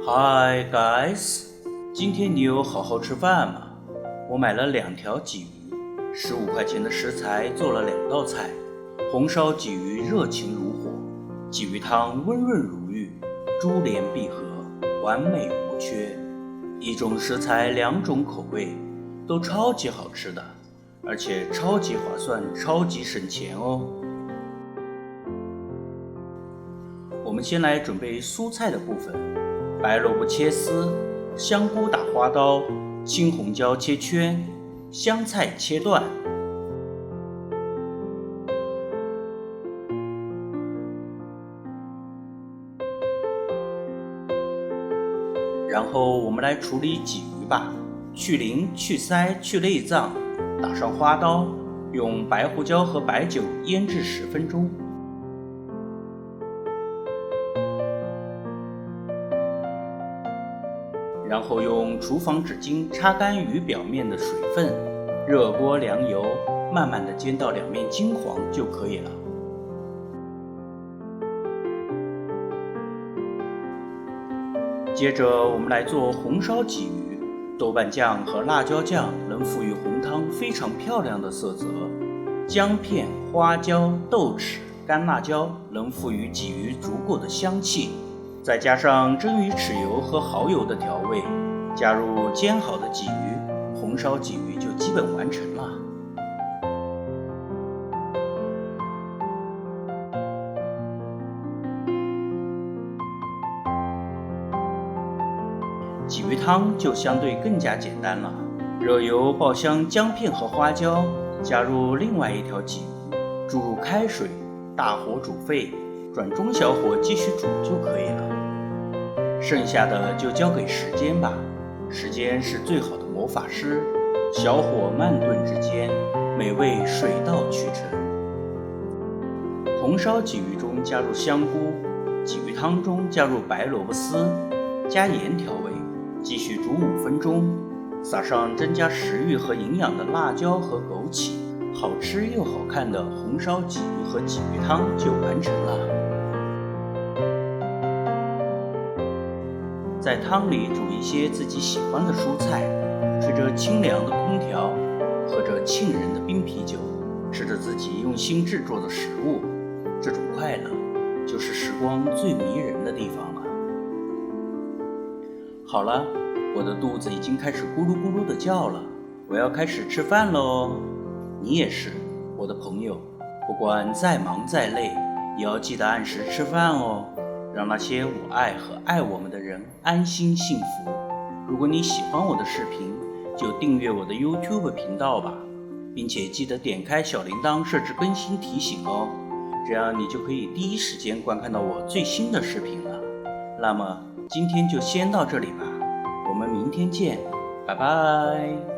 Hi guys， 今天你有好好吃饭吗？我买了2条鲫鱼，15块钱的食材做了2道菜，红烧鲫鱼热情如火，鲫鱼汤温润如玉，珠联璧合，完美无缺。一种食材2种口味，都超级好吃的，而且超级划算，超级省钱哦。我们先来准备蔬菜的部分，白萝卜切丝，香菇打花刀，青红椒切圈，香菜切段。然后我们来处理鲫鱼吧，去鳞、去鳃、去内脏，打上花刀，用白胡椒和白酒腌制10分钟。然后用厨房纸巾擦干鱼表面的水分，热锅凉油，慢慢的煎到2面金黄就可以了。接着我们来做红烧鲫鱼，豆瓣酱和辣椒酱能赋予红汤非常漂亮的色泽，姜片、花椒、豆豉、干辣椒能赋予鲫鱼足够的香气。再加上蒸鱼豉油和蚝油的调味，加入煎好的鲫鱼，红烧鲫鱼就基本完成了。鲫鱼汤就相对更加简单了，热油爆香姜片和花椒，加入另外1条鲫鱼，注入开水，大火煮沸，转中小火继续煮就可以了。剩下的就交给时间吧，时间是最好的魔法师，小火慢炖之间，美味水到渠成。红烧鲫鱼中加入香菇，鲫鱼汤中加入白萝卜丝，加盐调味，继续煮5分钟，撒上增加食欲和营养的辣椒和枸杞，好吃又好看的红烧鲫鱼和鲫鱼汤就完成了。在汤里煮一些自己喜欢的蔬菜，吹着清凉的空调，喝着沁人的冰啤酒，吃着自己用心制作的食物，这种快乐就是时光最迷人的地方了。好了，我的肚子已经开始咕噜咕噜地叫了，我要开始吃饭喽。你也是，我的朋友，不管再忙再累，也要记得按时吃饭哦，让那些我爱和爱我们的人安心幸福。如果你喜欢我的视频，就订阅我的 YouTube 频道吧，并且记得点开小铃铛设置更新提醒哦，这样你就可以第一时间观看到我最新的视频了。那么今天就先到这里吧，我们明天见，拜拜。